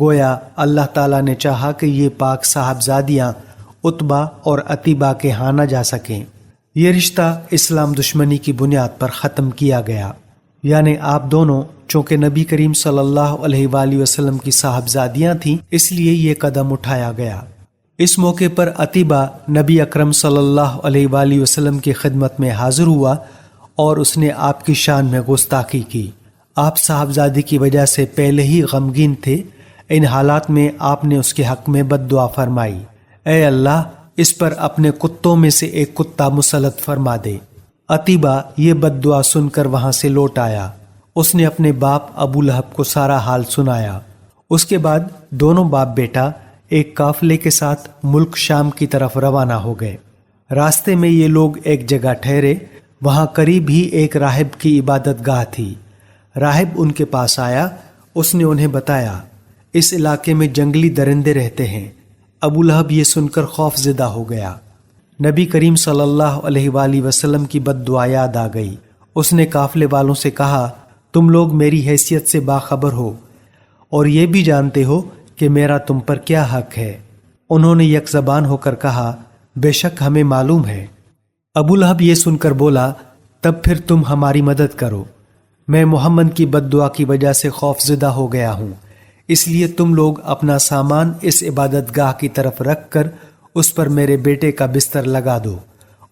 گویا اللہ تعالیٰ نے چاہا کہ یہ پاک صاحبزادیاں عتبہ اور عتیبہ کے ہاں نہ جا سکیں۔ یہ رشتہ اسلام دشمنی کی بنیاد پر ختم کیا گیا، یعنی آپ دونوں چونکہ نبی کریم صلی اللہ علیہ وآلہ وسلم کی صاحبزادیاں تھیں، اس لیے یہ قدم اٹھایا گیا۔ اس موقع پر عتیبہ نبی اکرم صلی اللہ علیہ وآلہ وسلم کی خدمت میں حاضر ہوا اور اس نے آپ کی شان میں گستاخی کی۔ آپ صاحبزادی کی وجہ سے پہلے ہی غمگین تھے، ان حالات میں آپ نے اس کے حق میں بد دعا فرمائی، اے اللہ اس پر اپنے کتوں میں سے ایک کتا مسلط فرما دے۔ عتیبہ یہ بد دعا سن کر وہاں سے لوٹ آیا۔ اس نے اپنے باپ ابو لہب کو سارا حال سنایا۔ اس کے بعد دونوں باپ بیٹا ایک قافلے کے ساتھ ملک شام کی طرف روانہ ہو گئے۔ راستے میں یہ لوگ ایک جگہ ٹھہرے، وہاں قریب ہی ایک راہب کی عبادت گاہ تھی۔ راہب ان کے پاس آیا، اس نے انہیں بتایا اس علاقے میں جنگلی درندے رہتے ہیں۔ ابو لہب یہ سن کر خوف زدہ ہو گیا۔ نبی کریم صلی اللہ علیہ وآلہ وسلم کی بد دعا یاد آ گئی۔ اس نے قافلے والوں سے کہا، تم لوگ میری حیثیت سے باخبر ہو اور یہ بھی جانتے ہو کہ میرا تم پر کیا حق ہے۔ انہوں نے یک زبان ہو کر کہا، بے شک ہمیں معلوم ہے۔ ابو لہب یہ سن کر بولا، تب پھر تم ہماری مدد کرو، میں محمد کی بد دعا کی وجہ سے خوف زدہ ہو گیا ہوں، اس لیے تم لوگ اپنا سامان اس عبادت گاہ کی طرف رکھ کر اس پر میرے بیٹے کا بستر لگا دو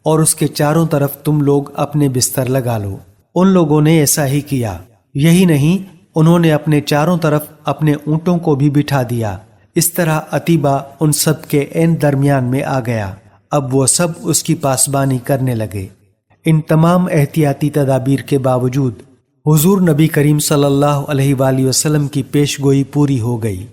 اور اس کے چاروں طرف تم لوگ اپنے بستر لگا لو۔ ان لوگوں نے ایسا ہی کیا۔ یہی نہیں، انہوں نے اپنے چاروں طرف اپنے اونٹوں کو بھی بٹھا دیا۔ اس طرح عتیبہ ان سب کے عین درمیان میں آ گیا۔ اب وہ سب اس کی پاسبانی کرنے لگے۔ ان تمام احتیاطی تدابیر کے باوجود حضور نبی کریم صلی اللہ علیہ وآلہ وسلم کی پیش گوئی پوری ہو گئی۔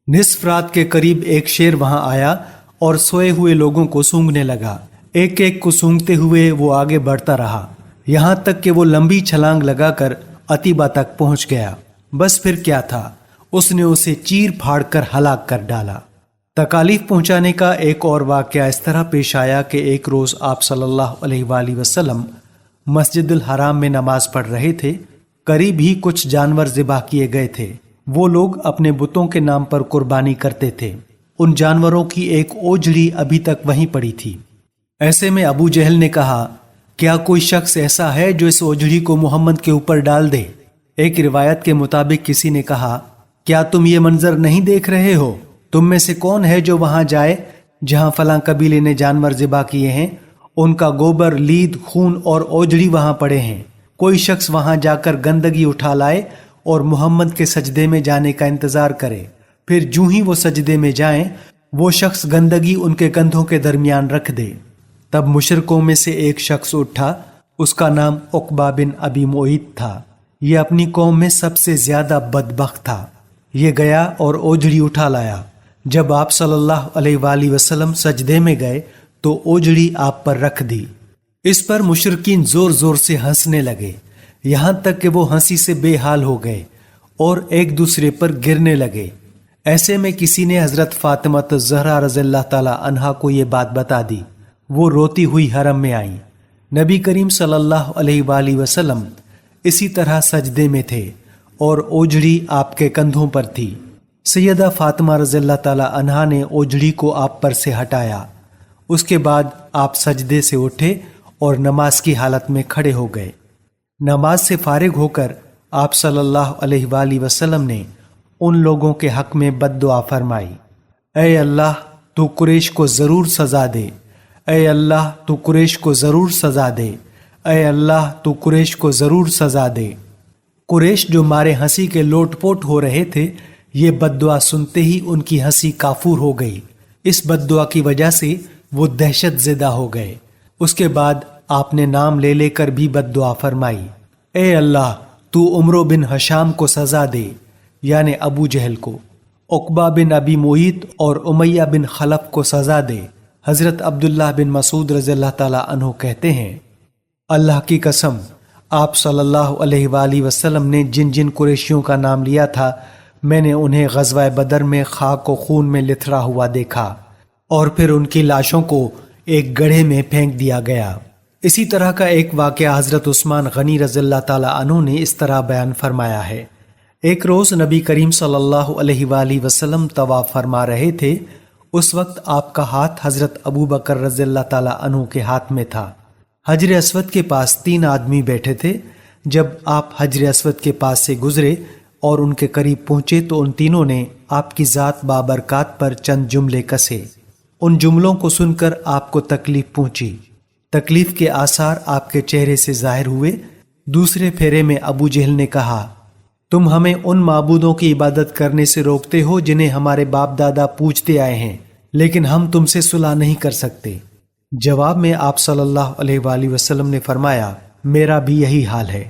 نصف رات کے قریب ایک شیر وہاں آیا اور سوئے ہوئے لوگوں کو سونگھنے لگا۔ ایک ایک کو سونگھتے ہوئے وہ آگے بڑھتا رہا، یہاں تک کہ وہ لمبی چھلانگ لگا کر عتیبہ تک پہنچ گیا۔ بس پھر کیا تھا، اس نے اسے چیر پھاڑ کر ہلاک کر ڈالا۔ تکالیف پہنچانے کا ایک اور واقعہ اس طرح پیش آیا کہ ایک روز آپ صلی اللہ علیہ وآلہ وسلم مسجد الحرام میں نماز پڑھ رہے تھے۔ قریب ہی کچھ جانور ذبح کیے گئے تھے۔ وہ لوگ اپنے بتوں کے نام پر قربانی کرتے تھے۔ ان جانوروں کی ایک اوجڑی ابھی تک وہیں پڑی تھی۔ ایسے میں ابو جہل نے کہا، کیا کوئی شخص ایسا ہے جو اس اوجڑی کو محمد کے اوپر ڈال دے؟ ایک روایت کے مطابق کسی نے کہا، کیا تم یہ منظر نہیں دیکھ رہے ہو؟ تم میں سے کون ہے جو وہاں جائے جہاں فلاں قبیلے نے جانور ذبح کیے ہیں؟ ان کا گوبر، لید، خون اور اوجڑی وہاں پڑے ہیں۔ کوئی شخص وہاں جا کر گندگی اٹھا لائے اور محمد کے سجدے میں جانے کا انتظار کرے، پھر جوں ہی وہ سجدے میں جائیں وہ شخص گندگی ان کے کندھوں کے درمیان رکھ دے۔ تب مشرکوں میں سے ایک شخص اٹھا، اس کا نام عقبہ بن ابی معیط تھا۔ یہ اپنی قوم میں سب سے زیادہ بدبخت تھا۔ یہ گیا اور اوجڑی اٹھا لایا۔ جب آپ صلی اللہ علیہ وآلہ وسلم سجدے میں گئے تو اوجڑی آپ پر رکھ دی۔ اس پر مشرکین زور زور سے ہنسنے لگے، یہاں تک کہ وہ ہنسی سے بے حال ہو گئے اور ایک دوسرے پر گرنے لگے۔ ایسے میں کسی نے حضرت فاطمہ الزہرا رضی اللہ تعالی عنہا کو یہ بات بتا دی۔ وہ روتی ہوئی حرم میں آئیں۔ نبی کریم صلی اللہ علیہ وآلہ وسلم اسی طرح سجدے میں تھے اور اوجڑی آپ کے کندھوں پر تھی۔ سیدہ فاطمہ رضی اللہ تعالی عنہا نے اوجڑی کو آپ پر سے ہٹایا۔ اس کے بعد آپ سجدے سے اٹھے اور نماز کی حالت میں کھڑے ہو گئے۔ نماز سے فارغ ہو کر آپ صلی اللہ علیہ وآلہ وسلم نے ان لوگوں کے حق میں بد دعا فرمائی، اے اللہ تو قریش کو ضرور سزا دے، اے اللہ تو قریش کو ضرور سزا دے، اے اللہ تو قریش کو ضرور سزا دے۔ قریش جو مارے ہنسی کے لوٹ پوٹ ہو رہے تھے، یہ بد دعا سنتے ہی ان کی ہنسی کافور ہو گئی۔ اس بد دعا کی وجہ سے وہ دہشت زدہ ہو گئے۔ اس کے بعد آپ نے نام لے لے کر بھی بد دعا فرمائی، اے اللہ تو عمرو بن ہشام کو سزا دے، یعنی ابو جہل کو، عقبہ بن ابی معیط اور امیہ بن خلف کو سزا دے۔ حضرت عبداللہ بن مسعود رضی اللہ تعالیٰ عنہ کہتے ہیں، اللہ کی قسم آپ صلی اللہ علیہ وآلہ وسلم نے جن جن قریشیوں کا نام لیا تھا، میں نے انہیں غزوہ بدر میں خاک و خون میں لتھڑا ہوا دیکھا اور پھر ان کی لاشوں کو ایک گڑھے میں پھینک دیا گیا۔ اسی طرح کا ایک واقعہ حضرت عثمان غنی رضی اللہ تعالیٰ عنہ نے اس طرح بیان فرمایا ہے، ایک روز نبی کریم صلی اللہ علیہ وآلہ وسلم طواف فرما رہے تھے۔ اس وقت آپ کا ہاتھ حضرت ابو بکر رضی اللہ تعالیٰ عنہ کے ہاتھ میں تھا۔ حجر اسود کے پاس 3 آدمی بیٹھے تھے۔ جب آپ حجر اسود کے پاس سے گزرے اور ان کے قریب پہنچے تو ان تینوں نے آپ کی ذات بابرکات پر چند جملے کسے۔ ان جملوں کو سن کر آپ کو تکلیف پہنچی۔ تکلیف کے آثار آپ کے چہرے سے ظاہر ہوئے۔ دوسرے پھیرے میں ابو جہل نے کہا، تم ہمیں ان معبودوں کی عبادت کرنے سے روکتے ہو جنہیں ہمارے باپ دادا پوجتے آئے ہیں، لیکن ہم تم سے صلح نہیں کر سکتے۔ جواب میں آپ صلی اللہ علیہ وآلہ وسلم نے فرمایا، میرا بھی یہی حال ہے۔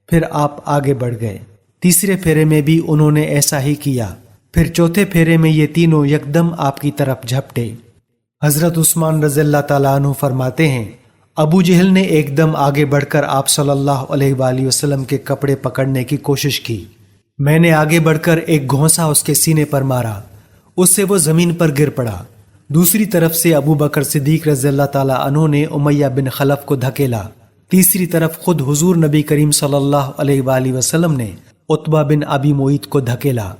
پھر آپ آگے بڑھ گئے۔ تیسرے پھیرے میں بھی انہوں نے ایسا ہی کیا۔ پھر چوتھے پھیرے میں یہ تینوں یکدم آپ کی طرف جھپٹے۔ حضرت عثمان رضی اللہ تعالیٰ عنہ فرماتے ہیں، ابو جہل نے ایک دم آگے بڑھ کر آپ صلی اللہ علیہ وآلہ وسلم کے کپڑے پکڑنے کی کوشش کی۔ میں نے آگے بڑھ کر ایک گھونسا اس کے سینے پر مارا، اس سے وہ زمین پر گر پڑا۔ دوسری طرف سے ابو بکر صدیق رضی اللہ تعالیٰ عنہ نے امیہ بن خلف کو دھکیلا۔ تیسری طرف خود حضور نبی کریم صلی اللہ علیہ وآلہ وسلم نے عتبہ بن ابی معیط کو دھکیلا۔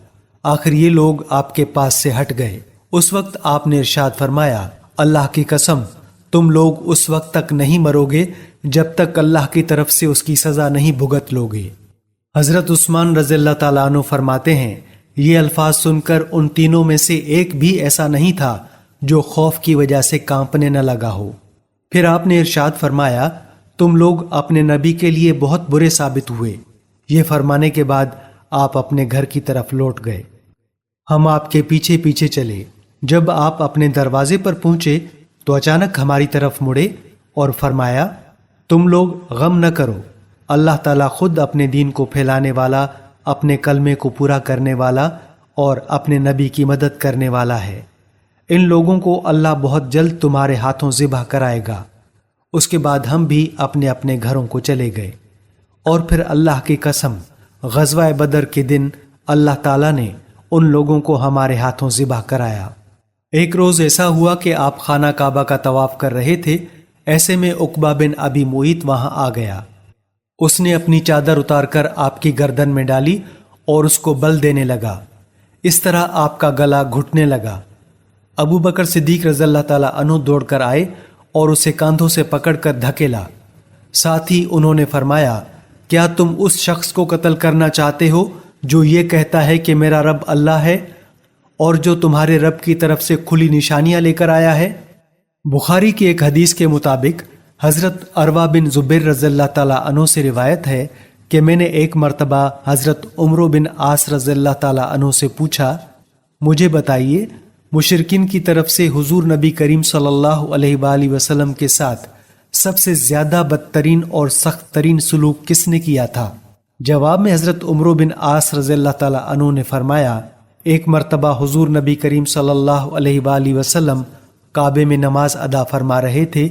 آخر یہ لوگ آپ کے پاس سے ہٹ گئے۔ اس وقت آپ نے ارشاد فرمایا، اللہ کی قسم، تم لوگ اس وقت تک نہیں مرو گے جب تک اللہ کی طرف سے اس کی سزا نہیں بھگت لوگے۔ حضرت عثمان رضی اللہ تعالیٰ عنہ فرماتے ہیں، یہ الفاظ سن کر ان تینوں میں سے ایک بھی ایسا نہیں تھا جو خوف کی وجہ سے کانپنے نہ لگا ہو۔ پھر آپ نے ارشاد فرمایا، تم لوگ اپنے نبی کے لیے بہت برے ثابت ہوئے۔ یہ فرمانے کے بعد آپ اپنے گھر کی طرف لوٹ گئے۔ ہم آپ کے پیچھے پیچھے چلے۔ جب آپ اپنے دروازے پر پہنچے تو اچانک ہماری طرف مڑے اور فرمایا، تم لوگ غم نہ کرو، اللہ تعالیٰ خود اپنے دین کو پھیلانے والا، اپنے کلمے کو پورا کرنے والا اور اپنے نبی کی مدد کرنے والا ہے۔ ان لوگوں کو اللہ بہت جلد تمہارے ہاتھوں ذبح کرائے گا۔ اس کے بعد ہم بھی اپنے اپنے گھروں کو چلے گئے۔ اور پھر اللہ کی قسم، غزوہ بدر کے دن اللہ تعالیٰ نے ان لوگوں کو ہمارے ہاتھوں ذبح کرایا۔ ایک روز ایسا ہوا کہ آپ خانہ کعبہ کا طواف کر رہے تھے، ایسے میں عقبہ بن ابی معیط وہاں آ گیا۔ اس نے اپنی چادر اتار کر آپ کی گردن میں ڈالی اور اس کو بل دینے لگا۔ اس طرح آپ کا گلا گھٹنے لگا۔ ابو بکر صدیق رضی اللہ تعالیٰ عنہ دوڑ کر آئے اور اسے کاندھوں سے پکڑ کر دھکیلا۔ ساتھ ہی انہوں نے فرمایا، کیا تم اس شخص کو قتل کرنا چاہتے ہو جو یہ کہتا ہے کہ میرا رب اللہ ہے اور جو تمہارے رب کی طرف سے کھلی نشانیاں لے کر آیا ہے؟ بخاری کی ایک حدیث کے مطابق حضرت عروہ بن زبیر رضی اللہ تعالیٰ عنہ سے روایت ہے کہ میں نے ایک مرتبہ حضرت عمرو بن عاص رضی اللہ تعالیٰ عنہ سے پوچھا، مجھے بتائیے مشرکین کی طرف سے حضور نبی کریم صلی اللہ علیہ وآلہ وسلم کے ساتھ سب سے زیادہ بدترین اور سخت ترین سلوک کس نے کیا تھا؟ جواب میں حضرت عمرو بن عاص رضی اللہ تعالیٰ عنہ نے فرمایا، ایک مرتبہ حضور نبی کریم صلی اللہ علیہ وآلہ وسلم کعبے میں نماز ادا فرما رہے تھے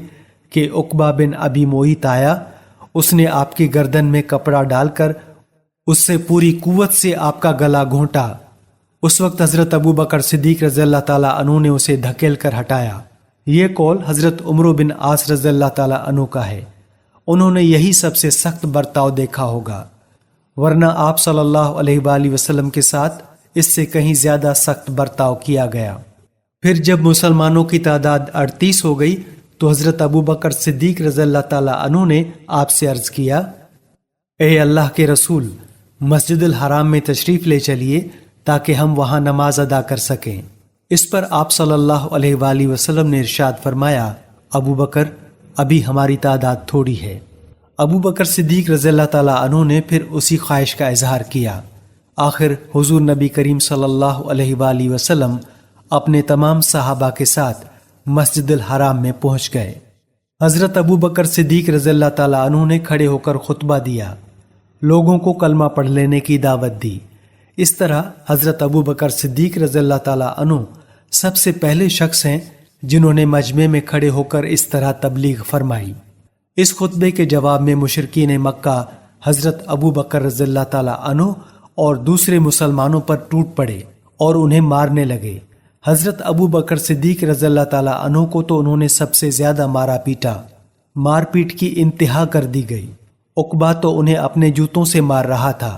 کہ عقبہ بن ابی معیط آیا۔ اس نے آپ کی گردن میں کپڑا ڈال کر اس سے پوری قوت سے آپ کا گلا گھونٹا۔ اس وقت حضرت ابو بکر صدیق رضی اللہ تعالیٰ عنہ نے اسے دھکیل کر ہٹایا۔ یہ قول حضرت عمرو بن عاص رضی اللہ تعالیٰ عنہ کا ہے۔ انہوں نے یہی سب سے سخت برتاؤ دیکھا ہوگا، ورنہ آپ صلی اللہ علیہ وآلہ وسلم کے ساتھ اس سے کہیں زیادہ سخت برتاؤ کیا گیا۔ پھر جب مسلمانوں کی تعداد 38 ہو گئی تو حضرت ابو بکر صدیق رضی اللہ تعالیٰ عنہ نے آپ سے عرض کیا، اے اللہ کے رسول، مسجد الحرام میں تشریف لے چلیے تاکہ ہم وہاں نماز ادا کر سکیں۔ اس پر آپ صلی اللہ علیہ وآلہ وسلم نے ارشاد فرمایا، ابو بکر، ابھی ہماری تعداد تھوڑی ہے۔ ابو بکر صدیق رضی اللہ تعالیٰ عنہ نے پھر اسی خواہش کا اظہار کیا۔ آخر حضور نبی کریم صلی اللہ علیہ وآلہ وسلم اپنے تمام صحابہ کے ساتھ مسجد الحرام میں پہنچ گئے۔ حضرت ابو بکر صدیق رضی اللہ تعالیٰ عنہ نے کھڑے ہو کر خطبہ دیا، لوگوں کو کلمہ پڑھ لینے کی دعوت دی۔ اس طرح حضرت ابو بکر صدیق رضی اللہ تعالیٰ عنہ سب سے پہلے شخص ہیں جنہوں نے مجمع میں کھڑے ہو کر اس طرح تبلیغ فرمائی۔ اس خطبے کے جواب میں مشرکین مکہ حضرت ابو بکر رضی اللہ تعالیٰ عنہ اور دوسرے مسلمانوں پر ٹوٹ پڑے اور انہیں مارنے لگے۔ حضرت ابو بکر صدیق رضی اللہ تعالیٰ عنہ کو تو انہوں نے سب سے زیادہ مارا پیٹا، مار پیٹ کی انتہا کر دی گئی۔ عقبہ تو انہیں اپنے جوتوں سے مار رہا تھا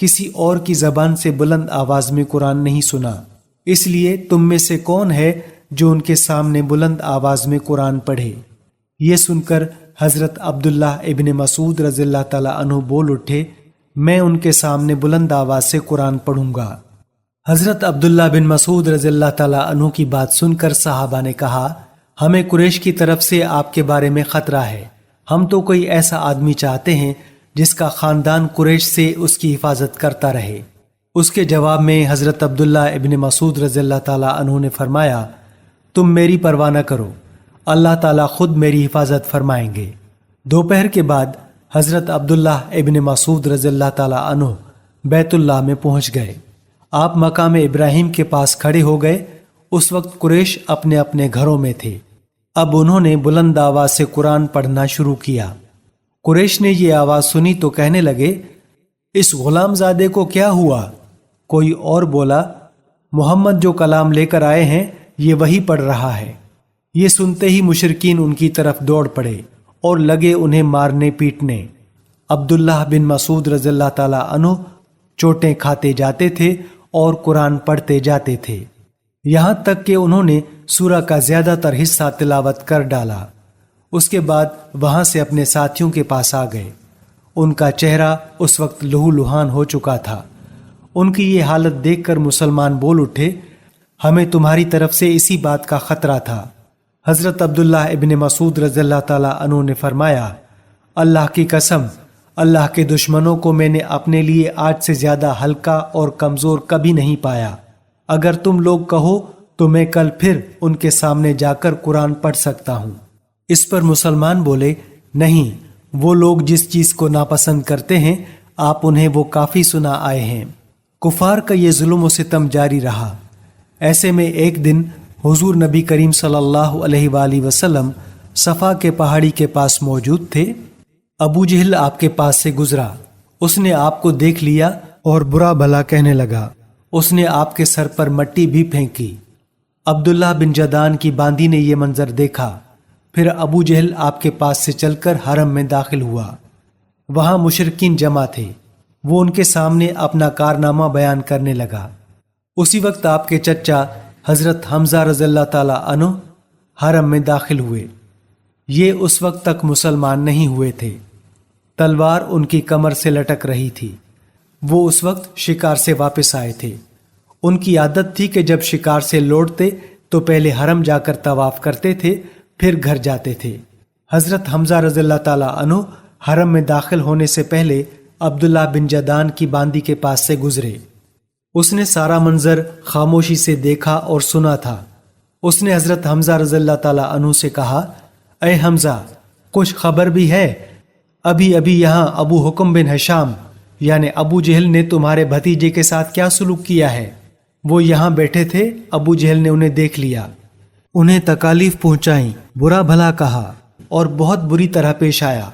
کسی اور کی زبان سے بلند آواز میں قرآن نہیں سنا، اس لیے تم میں سے کون ہے جو ان کے سامنے بلند آواز میں قرآن پڑھے؟ یہ سن کر حضرت عبداللہ ابن مسعود رضی اللہ تعالیٰ عنہ بول اٹھے، میں ان کے سامنے بلند آواز سے قرآن پڑھوں گا۔ حضرت عبداللہ بن مسعود رضی اللہ تعالیٰ عنہ کی بات سن کر صحابہ نے کہا، ہمیں قریش کی طرف سے آپ کے بارے میں خطرہ ہے، ہم تو کوئی ایسا آدمی چاہتے ہیں جس کا خاندان قریش سے اس کی حفاظت کرتا رہے۔ اس کے جواب میں حضرت عبداللہ ابن مسعود رضی اللہ تعالیٰ عنہ نے فرمایا، تم میری پرواہ نہ کرو، اللہ تعالیٰ خود میری حفاظت فرمائیں گے۔ دوپہر کے بعد حضرت عبداللہ ابن مسعود رضی اللہ تعالیٰ عنہ بیت اللہ میں پہنچ گئے۔ آپ مقام ابراہیم کے پاس کھڑے ہو گئے۔ اس وقت قریش اپنے اپنے گھروں میں تھے۔ اب انہوں نے بلند آواز سے قرآن پڑھنا شروع کیا۔ قریش نے یہ آواز سنی تو کہنے لگے، اس غلام زادے کو کیا ہوا؟ کوئی اور بولا، محمد جو کلام لے کر آئے ہیں یہ وہی پڑھ رہا ہے۔ یہ سنتے ہی مشرکین ان کی طرف دوڑ پڑے اور لگے انہیں مارنے پیٹنے۔ عبداللہ بن مسعود رضی اللہ تعالیٰ عنہ چوٹیں کھاتے جاتے تھے اور قرآن پڑھتے جاتے تھے، یہاں تک کہ انہوں نے سورہ کا زیادہ تر حصہ تلاوت کر ڈالا۔ اس کے بعد وہاں سے اپنے ساتھیوں کے پاس آ گئے۔ ان کا چہرہ اس وقت لہو لہان ہو چکا تھا۔ ان کی یہ حالت دیکھ کر مسلمان بول اٹھے، ہمیں تمہاری طرف سے اسی بات کا خطرہ تھا۔ حضرت عبداللہ ابن مسعود رضی اللہ تعالیٰ عنہ نے فرمایا، اللہ کی قسم، اللہ کے دشمنوں کو میں نے اپنے لیے آج سے زیادہ ہلکا اور کمزور کبھی نہیں پایا۔ اگر تم لوگ کہو تو میں کل پھر ان کے سامنے جا کر قرآن پڑھ سکتا ہوں۔ اس پر مسلمان بولے، نہیں، وہ لوگ جس چیز کو ناپسند کرتے ہیں آپ انہیں وہ کافی سنا آئے ہیں۔ کفار کا یہ ظلم و ستم جاری رہا۔ ایسے میں ایک دن حضور نبی کریم صلی اللہ علیہ وآلہ وسلم صفا کے پہاڑی کے پاس موجود تھے۔ ابو جہل آپ کے پاس سے گزرا۔ اس نے آپ کو دیکھ لیا اور برا بھلا کہنے لگا۔ اس نے آپ کے سر پر مٹی بھی پھینکی۔ عبداللہ بن جدان کی باندی نے یہ منظر دیکھا۔ پھر ابو جہل آپ کے پاس سے چل کر حرم میں داخل ہوا۔ وہاں مشرکین جمع تھے۔ وہ ان کے سامنے اپنا کارنامہ بیان کرنے لگا۔ اسی وقت آپ کے چچا حضرت حمزہ رضی اللہ تعالیٰ عنہ حرم میں داخل ہوئے۔ یہ اس وقت تک مسلمان نہیں ہوئے تھے۔ تلوار ان کی کمر سے لٹک رہی تھی۔ وہ اس وقت شکار سے واپس آئے تھے۔ ان کی عادت تھی کہ جب شکار سے لوٹتے تو پہلے حرم جا کر طواف کرتے تھے، پھر گھر جاتے تھے۔ حضرت حمزہ رضی اللہ تعالیٰ عنہ حرم میں داخل ہونے سے پہلے عبداللہ بن جدان کی باندی کے پاس سے گزرے۔ اس نے سارا منظر خاموشی سے دیکھا اور سنا تھا۔ اس نے حضرت حمزہ رضی اللہ تعالیٰ عنہ سے کہا، اے حمزہ، کچھ خبر بھی ہے؟ ابھی ابھی یہاں ابو حکم بن ہشام یعنی ابو جہل نے تمہارے بھتیجے کے ساتھ کیا سلوک کیا ہے؟ وہ یہاں بیٹھے تھے، ابو جہل نے انہیں دیکھ لیا، انہیں تکالیف پہنچائیں، برا بھلا کہا اور بہت بری طرح پیش آیا۔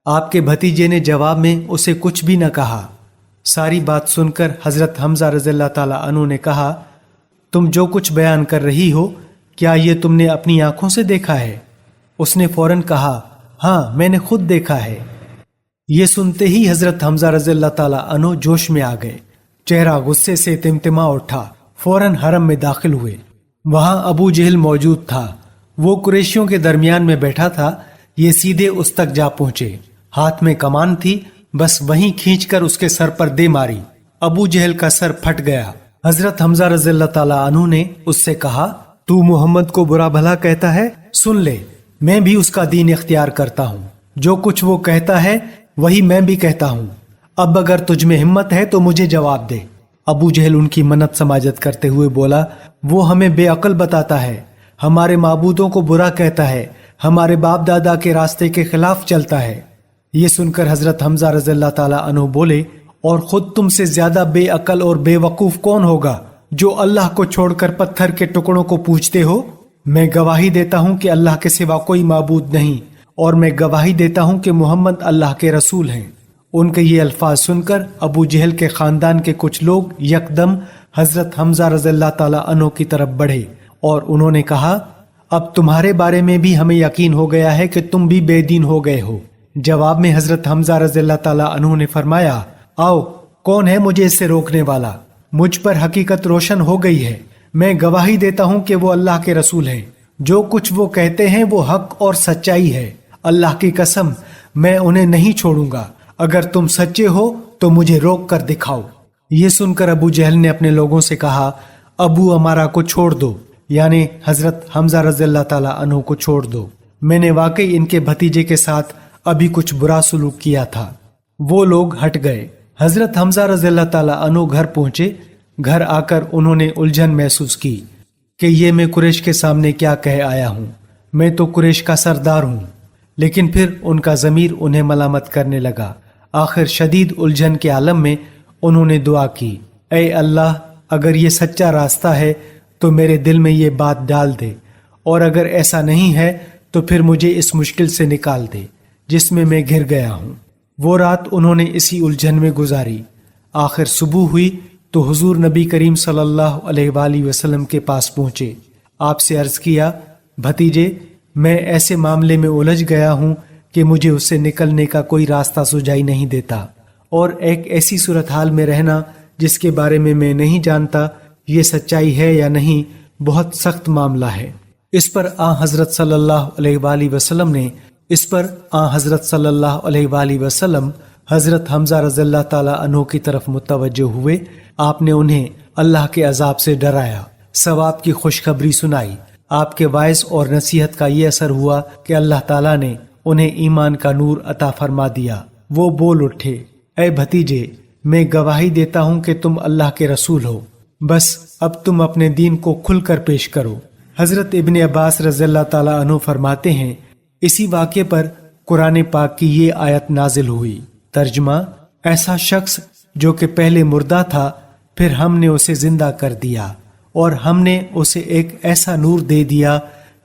آپ کے بھتیجے نے جواب میں اسے کچھ بھی نہ کہا۔ ساری بات سن کر حضرت حمزہ رضی اللہ تعالیٰ عنہ نے کہا، تم جو کچھ بیان کر رہی ہو کیا یہ تم نے اپنی آنکھوں سے دیکھا ہے؟ اس نے فوراً کہا، ہاں میں نے خود دیکھا ہے۔ یہ سنتے ہی حضرت حمزہ رضی اللہ تعالیٰ عنہ جوش میں آ گئے، چہرہ غصے سے تمتما اٹھا، فوراً حرم میں داخل ہوئے۔ وہاں ابو جہل موجود تھا۔ وہ قریشیوں کے درمیان میں بیٹھا تھا۔ یہ سیدھے اس تک جا پہنچے، ہاتھ میں کمان تھی، بس وہیں کھینچ کر اس کے سر پر دے ماری۔ ابو جہل کا سر پھٹ گیا۔ حضرت حمزہ رضی اللہ تعالیٰ عنہ نے اس سے کہا، تو محمد کو برا بھلا کہتا ہے؟ سن لے، میں بھی اس کا دین اختیار کرتا ہوں، جو کچھ وہ کہتا ہے وہی میں بھی کہتا ہوں۔ اب اگر تجھ میں ہمت ہے تو مجھے جواب دے۔ ابو جہل ان کی منت سماجت کرتے ہوئے بولا، وہ ہمیں بے عقل بتاتا ہے، ہمارے معبودوں کو برا کہتا ہے، ہمارے باپ دادا کے راستے کے خلاف چلتا ہے۔ یہ سن کر حضرت حمزہ رضی اللہ تعالیٰ عنہ بولے، اور خود تم سے زیادہ بے عقل اور بے وقوف کون ہوگا جو اللہ کو چھوڑ کر پتھر کے ٹکڑوں کو پوجتے ہو؟ میں گواہی دیتا ہوں کہ اللہ کے سوا کوئی معبود نہیں، اور میں گواہی دیتا ہوں کہ محمد اللہ کے رسول ہیں۔ ان کے یہ الفاظ سن کر ابو جہل کے خاندان کے کچھ لوگ یکدم حضرت حمزہ رضی اللہ تعالیٰ عنہ کی طرف بڑھے اور انہوں نے کہا، اب تمہارے بارے میں بھی ہمیں یقین ہو گیا ہے کہ تم بھی بے دین ہو گئے ہو۔ جواب میں حضرت حمزہ رضی اللہ تعالیٰ عنہ نے فرمایا، آؤ کون ہے مجھے اس سے روکنے والا؟ مجھ پر حقیقت روشن ہو گئی ہے، میں گواہی دیتا ہوں کہ وہ اللہ کے رسول ہیں، جو کچھ وہ کہتے ہیں وہ حق اور سچائی ہے، اللہ کی قسم میں انہیں نہیں چھوڑوں گا، اگر تم سچے ہو تو مجھے روک کر دکھاؤ۔ یہ سن کر ابو جہل نے اپنے لوگوں سے کہا، ابو امارہ کو چھوڑ دو، یعنی حضرت حمزہ رضی اللہ تعالیٰ عنہ کو چھوڑ دو، میں نے واقعی ان کے بھتیجے کے ساتھ ابھی کچھ برا سلوک کیا تھا۔ وہ لوگ ہٹ گئے۔ حضرت حمزہ رضی اللہ تعالیٰ عنہ گھر پہنچے۔ گھر آ کر انہوں نے الجھن محسوس کی کہ یہ میں قریش کے سامنے کیا کہہ آیا ہوں، میں تو قریش کا سردار ہوں۔ لیکن پھر ان کا ضمیر انہیں ملامت کرنے لگا۔ آخر شدید الجھن کے عالم میں انہوں نے دعا کی، اے اللہ، اگر یہ سچا راستہ ہے تو میرے دل میں یہ بات ڈال دے، اور اگر ایسا نہیں ہے تو پھر مجھے اس مشکل سے نکال دے جس میں گھر گیا ہوں۔ وہ رات انہوں نے اسی الجھن میں گزاری۔ آخر صبح ہوئی تو حضور نبی کریم صلی اللہ علیہ وآلہ وسلم کے پاس پہنچے۔ آپ سے عرض کیا، بھتیجے، میں ایسے معاملے میں الجھ گیا ہوں کہ مجھے اس سے نکلنے کا کوئی راستہ سجائی نہیں دیتا، اور ایک ایسی صورتحال میں رہنا جس کے بارے میں نہیں جانتا یہ سچائی ہے یا نہیں، بہت سخت معاملہ ہے۔ اس پر حضرت صلی اللہ علیہ وآلہ وسلم حضرت حمزہ رضی اللہ تعالیٰ عنہ کی طرف متوجہ ہوئے۔ آپ نے انہیں اللہ کے عذاب سے ڈرایا، ثواب کی خوشخبری سنائی۔ آپ کے وعظ اور نصیحت کا یہ اثر ہوا کہ اللہ تعالیٰ نے انہیں ایمان کا نور عطا فرما دیا۔ وہ بول اٹھے، اے بھتیجے، میں گواہی دیتا ہوں کہ تم اللہ کے رسول ہو، بس اب تم اپنے دین کو کھل کر پیش کرو۔ حضرت ابن عباس رضی اللہ تعالیٰ عنہ فرماتے ہیں، اسی واقعے پر قرآن پاک کی یہ آیت نازل ہوئی۔ ترجمہ، ایسا شخص جو کہ پہلے مردہ تھا، پھر ہم نے اسے زندہ کر دیا، اور ہم نے اسے ایک ایسا نور دے دیا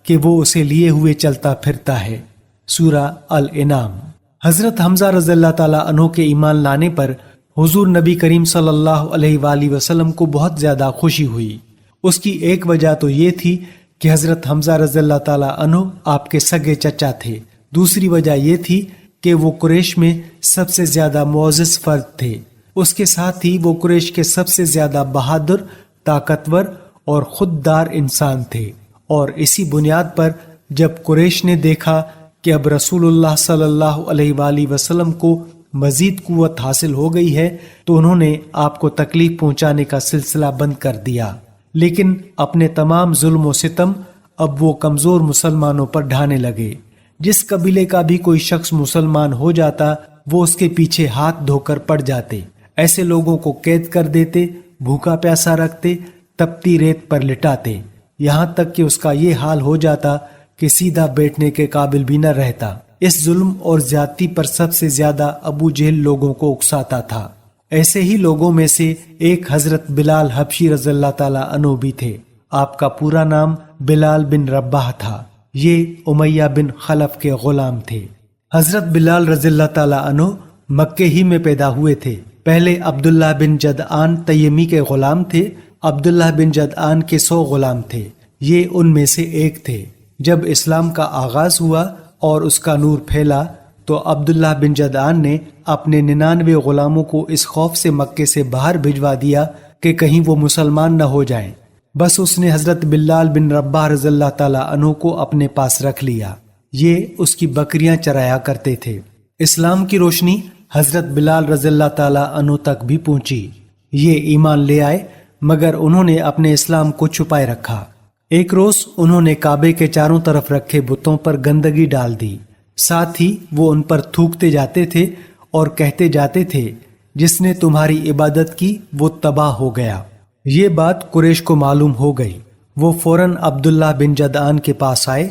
کہ وہ اسے لیے ہوئے چلتا پھرتا ہے۔ سورہ الانعام۔ حضرت حمزہ رضی اللہ تعالیٰ عنہ کے ایمان لانے پر حضور نبی کریم صلی اللہ علیہ وآلہ وسلم کو بہت زیادہ خوشی ہوئی۔ اس کی ایک وجہ تو یہ تھی کہ حضرت حمزہ رضی اللہ تعالیٰ عنہ آپ کے سگے چچا تھے، دوسری وجہ یہ تھی کہ وہ قریش میں سب سے زیادہ معزز فرد تھے، اس کے ساتھ ہی وہ قریش کے سب سے زیادہ بہادر، طاقتور اور خوددار انسان تھے۔ اور اسی بنیاد پر جب قریش نے دیکھا کہ اب رسول اللہ صلی اللہ علیہ وآلہ وسلم کو مزید قوت حاصل ہو گئی ہے تو انہوں نے آپ کو تکلیف پہنچانے کا سلسلہ بند کر دیا، لیکن اپنے تمام ظلم و ستم اب وہ کمزور مسلمانوں پر ڈھانے لگے۔ جس قبیلے کا بھی کوئی شخص مسلمان ہو جاتا وہ اس کے پیچھے ہاتھ دھو کر پڑ جاتے، ایسے لوگوں کو قید کر دیتے، بھوکا پیاسا رکھتے، تپتی ریت پر لٹاتے، یہاں تک کہ اس کا یہ حال ہو جاتا کہ سیدھا بیٹھنے کے قابل بھی نہ رہتا۔ اس ظلم اور زیادتی پر سب سے زیادہ ابو جہل لوگوں کو اکساتا تھا۔ ایسے ہی لوگوں میں سے ایک حضرت بلال حبشی رضی اللہ تعالیٰ عنہ بھی تھے۔ آپ کا پورا نام بلال بن رباح تھا۔ یہ امیہ بن خلف کے غلام تھے۔ حضرت بلال رضی اللہ تعالیٰ عنہ مکے ہی میں پیدا ہوئے تھے۔ پہلے عبداللہ بن جدعان تیمی کے غلام تھے۔ عبداللہ بن جدعان کے 100 غلام تھے، یہ ان میں سے ایک تھے۔ جب اسلام کا آغاز ہوا اور اس کا نور پھیلا تو عبداللہ بن جدعان نے اپنے 99 غلاموں کو اس خوف سے مکے سے باہر بھجوا دیا کہ کہیں وہ مسلمان نہ ہو جائیں۔ بس اس نے حضرت بلال بن رباح رضی اللہ تعالیٰ عنہ کو اپنے پاس رکھ لیا۔ یہ اس کی بکریاں چرایا کرتے تھے۔ اسلام کی روشنی حضرت بلال رضی اللہ تعالیٰ عنہ تک بھی پہنچی۔ یہ ایمان لے آئے مگر انہوں نے اپنے اسلام کو چھپائے رکھا۔ ایک روز انہوں نے کعبے کے چاروں طرف رکھے بتوں پر گندگی ڈال دی، ساتھ ہی وہ ان پر تھوکتے جاتے تھے اور کہتے جاتے تھے، جس نے تمہاری عبادت کی وہ تباہ ہو گیا۔ یہ بات قریش کو معلوم ہو گئی۔ وہ فوراً عبداللہ بن جدعان کے پاس آئے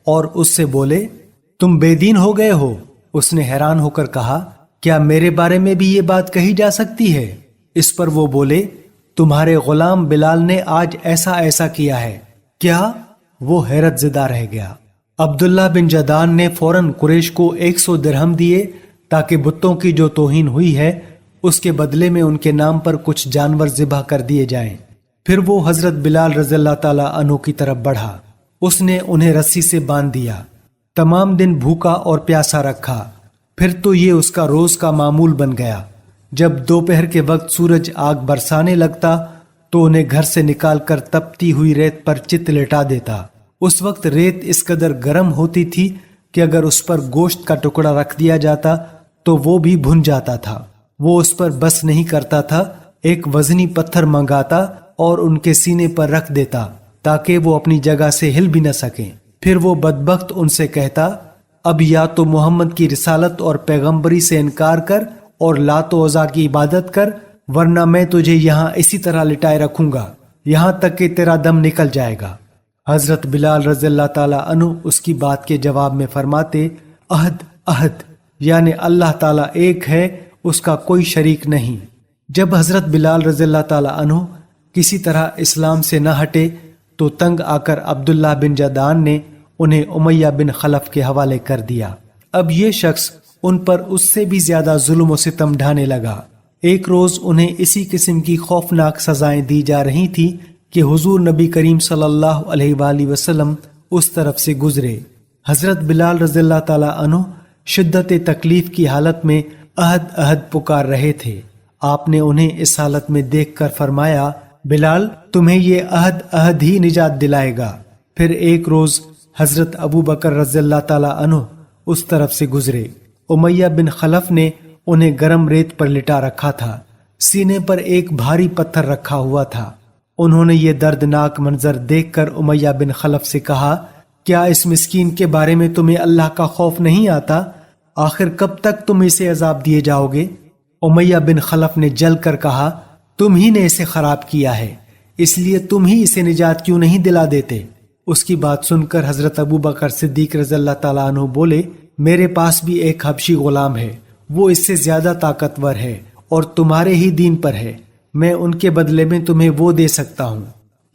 اور اس سے بولے، تم بے دین ہو گئے ہو؟ اس نے حیران ہو کر کہا، کیا میرے بارے میں بھی یہ بات کہی جا سکتی ہے؟ اس پر وہ بولے، تمہارے غلام بلال نے آج ایسا ایسا کیا ہے۔ کیا؟ وہ حیرت زدہ رہ گیا۔ عبداللہ بن جدعان نے فوراً قریش کو 100 درہم دیے تاکہ بتوں کی جو توہین ہوئی ہے اس کے بدلے میں ان کے نام پر کچھ جانور ذبح کر دیے جائیں۔ پھر وہ حضرت بلال رضی اللہ تعالیٰ عنہ کی طرف بڑھا۔ اس نے انہیں رسی سے باندھ دیا، تمام دن بھوکا اور پیاسا رکھا۔ پھر تو یہ اس کا روز کا معمول بن گیا۔ جب دوپہر کے وقت سورج آگ برسانے لگتا تو انہیں گھر سے نکال کر تپتی ہوئی ریت پر چت لٹا دیتا۔ اس وقت ریت اس قدر گرم ہوتی تھی کہ اگر اس پر گوشت کا ٹکڑا رکھ دیا جاتا تو وہ بھی بھن جاتا تھا۔ وہ اس پر بس نہیں کرتا تھا، ایک وزنی پتھر منگاتا اور ان کے سینے پر رکھ دیتا تاکہ وہ اپنی جگہ سے ہل بھی نہ سکیں۔ پھر وہ بدبخت ان سے کہتا، اب یا تو محمد کی رسالت اور پیغمبری سے انکار کر اور لات و عزا کی عبادت کر، ورنہ میں تجھے یہاں اسی طرح لٹائے رکھوں گا یہاں تک کہ تیرا دم نکل جائے گا۔ حضرت بلال رضی اللہ تعالیٰ عنہ اس کی بات کے جواب میں فرماتے، عہد عہد، یعنی اللہ تعالیٰ ایک ہے، اس کا کوئی شریک نہیں۔ جب حضرت بلال رضی اللہ تعالیٰ عنہ کسی طرح اسلام سے نہ ہٹے تو تنگ آ کر عبداللہ بن جدعان نے انہیں امیہ بن خلف کے حوالے کر دیا۔ اب یہ شخص ان پر اس سے بھی زیادہ ظلم و ستم ڈھانے لگا۔ ایک روز انہیں اسی قسم کی خوفناک سزائیں دی جا رہی تھی کہ حضور نبی کریم صلی اللہ علیہ وآلہ وسلم اس طرف سے گزرے۔ حضرت بلال رضی اللہ تعالیٰ عنہ شدت تکلیف کی حالت میں عہد عہد پکار رہے تھے۔ آپ نے انہیں اس حالت میں دیکھ کر فرمایا، بلال تمہیں یہ عہد عہد ہی نجات دلائے گا۔ پھر ایک روز حضرت ابو بکر رضی اللہ تعالیٰ عنہ اس طرف سے گزرے۔ امیہ بن خلف نے انہیں گرم ریت پر لٹا رکھا تھا، سینے پر ایک بھاری پتھر رکھا ہوا تھا۔ انہوں نے یہ دردناک منظر دیکھ کر امیہ بن خلف سے کہا، کیا اس مسکین کے بارے میں تمہیں اللہ کا خوف نہیں آتا؟ آخر کب تک تم اسے عذاب دیے جاؤ گے؟ امیہ بن خلف نے جل کر کہا، تم ہی نے اسے خراب کیا ہے، اس لیے تم ہی اسے نجات کیوں نہیں دلا دیتے؟ اس کی بات سن کر حضرت ابو بکر صدیق رضی اللہ تعالیٰ عنہ بولے، میرے پاس بھی ایک حبشی غلام ہے، وہ اس سے زیادہ طاقتور ہے اور تمہارے ہی دین پر ہے، میں ان کے بدلے میں تمہیں وہ دے سکتا ہوں۔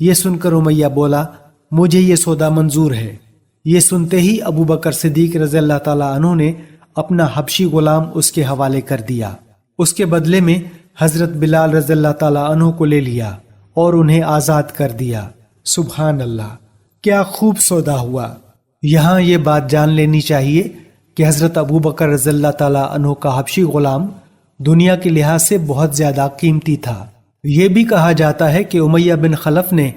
یہ سن کر امیہ بولا، مجھے یہ سودا منظور ہے۔ یہ سنتے ہی ابو بکر صدیق رضی اللہ تعالیٰ عنہ نے اپنا حبشی غلام اس کے حوالے کر دیا۔ اس کے بدلے میں حضرت بلال رضی اللہ تعالیٰ عنہ کو لے لیا اور انہیں آزاد کر دیا۔ سبحان اللہ، کیا خوب سودا ہوا۔ یہاں یہ بات جان لینی چاہیے کہ حضرت ابو بکر رضی اللہ تعالیٰ عنہ کا حبشی غلام دنیا کے لحاظ سے بہت زیادہ قیمتی تھا۔ یہ بھی کہا جاتا ہے کہ امیہ بن خلف نے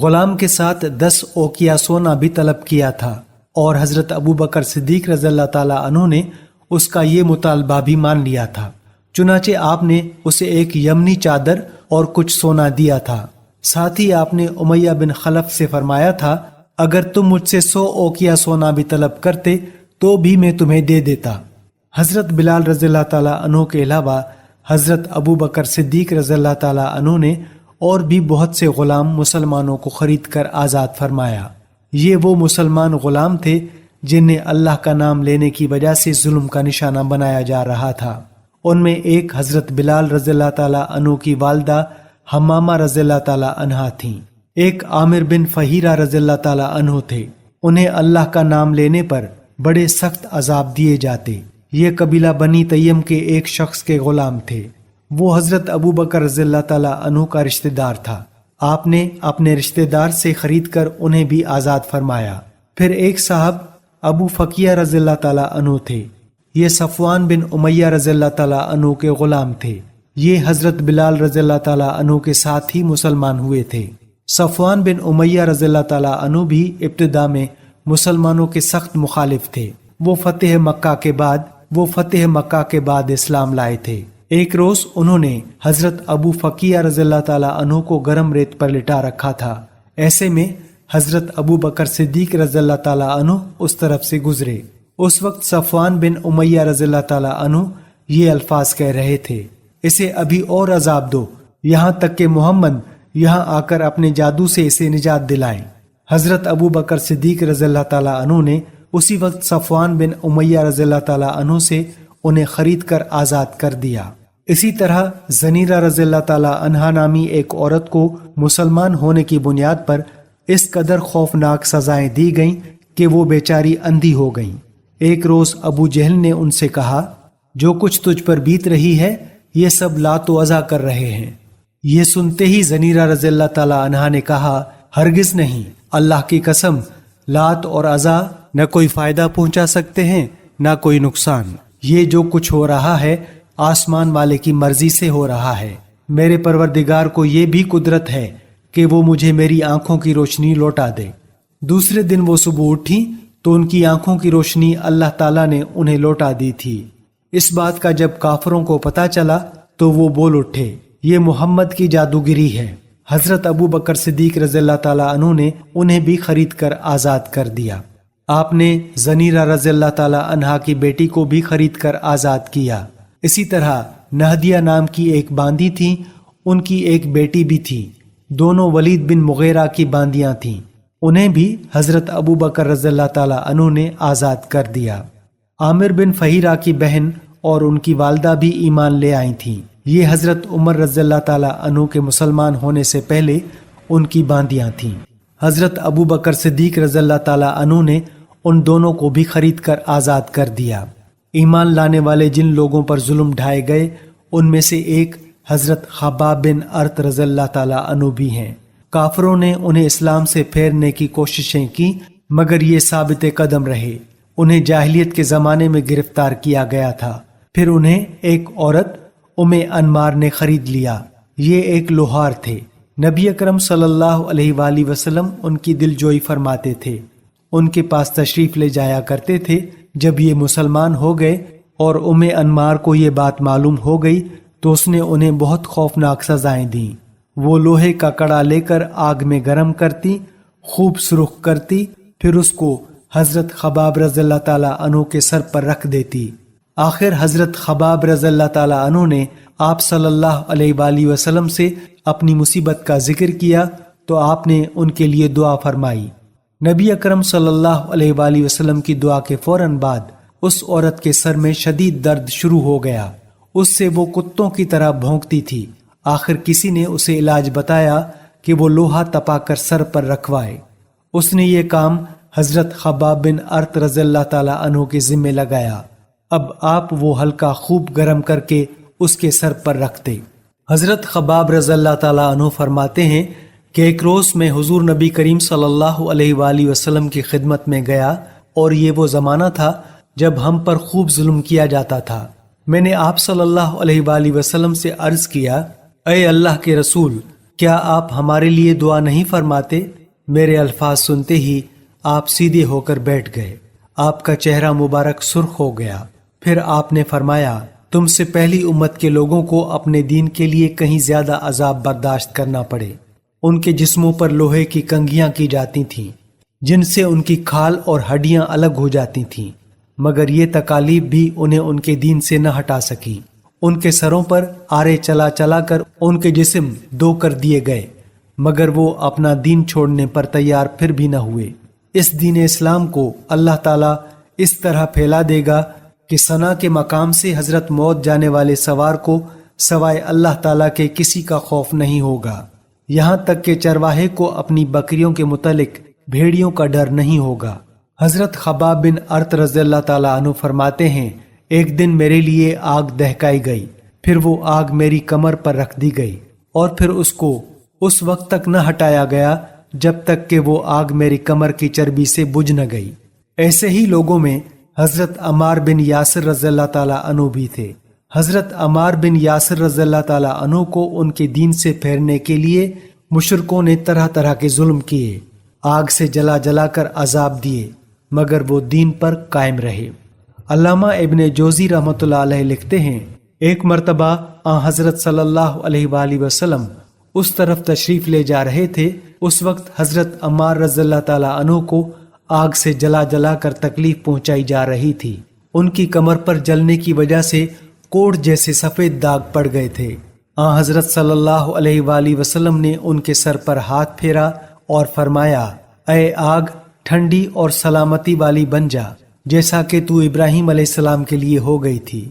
غلام کے ساتھ 10 اوقیہ سونا بھی طلب کیا تھا، اور حضرت ابو بکر صدیق رضی اللہ تعالیٰ عنہ نے اس کا یہ مطالبہ بھی مان لیا تھا۔ چنانچہ آپ نے اسے ایک یمنی چادر اور کچھ سونا دیا تھا۔ ساتھ ہی آپ نے امیہ بن خلف سے فرمایا تھا، اگر تم مجھ سے 100 اوقیہ سونا بھی طلب کرتے تو بھی میں تمہیں دے دیتا۔ حضرت بلال رضی اللہ تعالیٰ عنہ کے علاوہ حضرت ابو بکر صدیق رضی اللہ تعالیٰ عنہ نے اور بھی بہت سے غلام مسلمانوں کو خرید کر آزاد فرمایا۔ یہ وہ مسلمان غلام تھے جنہیں اللہ کا نام لینے کی وجہ سے ظلم کا نشانہ بنایا جا رہا تھا۔ ان میں ایک حضرت بلال رضی اللہ تعالیٰ عنہ کی والدہ حمامہ رضی اللہ تعالیٰ عنہا تھیں، ایک عامر بن فہیرہ رضی اللہ تعالیٰ عنہ تھے۔ انہیں اللہ کا نام لینے پر بڑے سخت عذاب دیے جاتے۔ یہ قبیلہ بنی تیم کے ایک شخص کے غلام تھے۔ وہ حضرت ابو بکر رضی اللہ تعالیٰ عنہ کا رشتہ دار تھا۔ آپ نے اپنے رشتہ دار سے خرید کر انہیں بھی آزاد فرمایا۔ پھر ایک صاحب ابو فقیہ رضی اللہ تعالیٰ عنہ تھے۔ یہ صفوان بن امیہ رضی اللہ تعالیٰ عنہ کے غلام تھے۔ یہ حضرت بلال رضی اللہ تعالیٰ عنہ کے ساتھ ہی مسلمان ہوئے تھے۔ صفوان بن امیہ رضی اللہ تعالیٰ عنہ بھی ابتدا میں مسلمانوں کے سخت مخالف تھے۔ وہ فتح مکہ کے بعد اسلام لائے تھے۔ ایک روز انہوں نے حضرت ابو فقیہ رضی اللہ تعالیٰ عنہ کو گرم ریت پر لٹا رکھا تھا۔ ایسے میں حضرت ابو بکر صدیق رضی اللہ تعالیٰ عنہ اس طرف سے گزرے۔ اس وقت صفوان بن امیہ رضی اللہ تعالیٰ عنہ یہ الفاظ کہہ رہے تھے، اسے ابھی اور عذاب دو، یہاں تک کہ محمد یہاں آ کر اپنے جادو سے اسے نجات دلائیں۔ حضرت ابو بکر صدیق رضی اللہ تعالیٰ عنہ نے اسی وقت صفوان بن امیہ رضی اللہ تعالیٰ عنہ سے انہیں خرید کر آزاد کر دیا۔ اسی طرح زنیرہ رضی اللہ تعالیٰ عنہا نامی ایک عورت کو مسلمان ہونے کی بنیاد پر اس قدر خوفناک سزائیں دی گئیں کہ وہ بیچاری اندھی ہو گئیں۔ ایک روز ابو جہل نے ان سے کہا، جو کچھ تجھ پر بیت رہی ہے یہ سب لات و عزا کر رہے ہیں۔ یہ سنتے ہی زنیرہ رضی اللہ تعالیٰ عنہا نے کہا، ہرگز نہیں، اللہ کی قسم، لات اور عزا نہ کوئی فائدہ پہنچا سکتے ہیں نہ کوئی نقصان۔ یہ جو کچھ ہو رہا ہے آسمان والے کی مرضی سے ہو رہا ہے۔ میرے پروردگار کو یہ بھی قدرت ہے کہ وہ مجھے میری آنکھوں کی روشنی لوٹا دے۔ دوسرے دن وہ صبح اٹھی تو ان کی آنکھوں کی روشنی اللہ تعالیٰ نے انہیں لوٹا دی تھی۔ اس بات کا جب کافروں کو پتہ چلا تو وہ بول اٹھے، یہ محمد کی جادوگری ہے۔ حضرت ابو بکر صدیق رضی اللہ تعالیٰ عنہ نے انہیں بھی خرید کر آزاد کر دیا۔ آپ نے زنیرہ رضی اللہ تعالیٰ عنہا کی بیٹی کو بھی خرید کر آزاد کیا۔ اسی طرح نہدیہ نام کی ایک باندی تھی، ان کی ایک بیٹی بھی تھی، دونوں ولید بن مغیرہ کی باندیاں تھیں، انہیں بھی حضرت ابو بکر رضی اللہ تعالیٰ عنہ نے آزاد کر دیا۔ عامر بن فہیرہ کی بہن اور ان کی والدہ بھی ایمان لے آئی تھیں، یہ حضرت عمر رضی اللہ تعالیٰ عنہ کے مسلمان ہونے سے پہلے ان کی باندیاں تھیں۔ حضرت ابو بکر صدیق رضی اللہ تعالیٰ عنہ نے ان دونوں کو بھی خرید کر آزاد کر دیا۔ ایمان لانے والے جن لوگوں پر ظلم ڈھائے گئے ان میں سے ایک حضرت خباب بن ارت رضی اللہ تعالیٰ عنہ بھی ہیں۔ کافروں نے انہیں اسلام سے پھیرنے کی کوششیں کی مگر یہ ثابت قدم رہے۔ انہیں جاہلیت کے زمانے میں گرفتار کیا گیا تھا، پھر انہیں ایک عورت انمار نے خرید لیا۔ یہ ایک لوہار تھے۔ نبی اکرم صلی اللہ علیہ وآلہ وسلم ان کی دل جوئی فرماتے تھے، ان کے پاس تشریف لے جایا کرتے تھے۔ جب یہ مسلمان ہو گئے اور انمار کو یہ بات معلوم ہو گئی تو اس نے انہیں بہت خوفناک سزائیں دیں۔ وہ لوہے کا کڑا لے کر آگ میں گرم کرتی، خوب سرخ کرتی، پھر اس کو حضرت خباب رضی اللہ تعالیٰ عنہ کے سر پر رکھ دیتی۔ آخر حضرت خباب رضی اللہ تعالیٰ عنہ نے آپ صلی اللہ علیہ وآلہ وسلم سے اپنی مصیبت کا ذکر کیا تو آپ نے ان کے لیے دعا فرمائی۔ نبی اکرم صلی اللہ علیہ وآلہ وسلم کی دعا کے فوراً بعد اس عورت کے سر میں شدید درد شروع ہو گیا، اس سے وہ کتوں کی طرح بھونکتی تھی۔ آخر کسی نے اسے علاج بتایا کہ وہ لوہا تپا کر سر پر رکھوائے۔ اس نے یہ کام حضرت خباب بن ارت رضی اللہ تعالیٰ عنہ کے ذمہ لگایا۔ اب آپ وہ حلقہ خوب گرم کر کے اس کے سر پر رکھتے۔ حضرت خباب رضی اللہ تعالیٰ عنہ فرماتے ہیں کہ ایک روز میں حضور نبی کریم صلی اللہ علیہ وآلہ وسلم کی خدمت میں گیا اور یہ وہ زمانہ تھا جب ہم پر خوب ظلم کیا جاتا تھا۔ میں نے آپ صلی اللہ علیہ وآلہ وسلم سے عرض کیا، اے اللہ کے رسول، کیا آپ ہمارے لیے دعا نہیں فرماتے؟ میرے الفاظ سنتے ہی آپ سیدھے ہو کر بیٹھ گئے، آپ کا چہرہ مبارک سرخ ہو گیا۔ پھر آپ نے فرمایا، تم سے پہلی امت کے لوگوں کو اپنے دین کے لیے کہیں زیادہ عذاب برداشت کرنا پڑے۔ ان کے جسموں پر لوہے کی کنگھیاں کی جاتی تھیں جن سے ان کی کھال اور ہڈیاں الگ ہو جاتی تھیں، مگر یہ تکالیف بھی انہیں ان کے دین سے نہ ہٹا سکی۔ ان کے سروں پر آرے چلا چلا کر ان کے جسم دو کر دیے گئے، مگر وہ اپنا دین چھوڑنے پر تیار پھر بھی نہ ہوئے۔ اس دین اسلام کو اللہ تعالیٰ اس طرح پھیلا دے گا کہ ثنا کے مقام سے حضرت موت جانے والے سوار کو سوائے اللہ تعالیٰ کے کسی کا خوف نہیں ہوگا، یہاں تک کہ چرواہے کو اپنی بکریوں کے متعلق بھیڑیوں کا ڈر نہیں ہوگا۔ حضرت خباب بن ارت رضی اللہ تعالیٰ عنہ فرماتے ہیں، ایک دن میرے لیے آگ دہکائی گئی، پھر وہ آگ میری کمر پر رکھ دی گئی اور پھر اس کو اس وقت تک نہ ہٹایا گیا جب تک کہ وہ آگ میری کمر کی چربی سے بجھ نہ گئی۔ ایسے ہی لوگوں میں حضرت عمار بن یاسر رضی اللہ تعالیٰ عنہ بھی تھے۔ حضرت عمار بن یاسر رضی اللہ تعالیٰ عنہ کو ان کے دین سے پھیرنے کے لیے مشرکوں نے طرح طرح کے ظلم کیے، آگ سے جلا جلا کر عذاب دیے، مگر وہ دین پر قائم رہے۔ علامہ ابن جوزی رحمۃ اللہ علیہ لکھتے ہیں، ایک مرتبہ حضرت صلی اللہ علیہ وآلہ وسلم اس طرف تشریف لے جا رہے تھے، اس وقت حضرت عمار رضی اللہ تعالیٰ عنہ کو آگ سے جلا جلا کر تکلیف پہنچائی جا رہی تھی۔ ان کی کمر پر جلنے کی وجہ سے کوڑ جیسے سفید داغ پڑ گئے تھے۔ حضرت صلی اللہ علیہ وآلہ وسلم نے ان کے سر پر ہاتھ پھیرا اور فرمایا، اے آگ، ٹھنڈی اور سلامتی والی بن جا، جیسا کہ تو ابراہیم علیہ السلام کے لیے ہو گئی تھی۔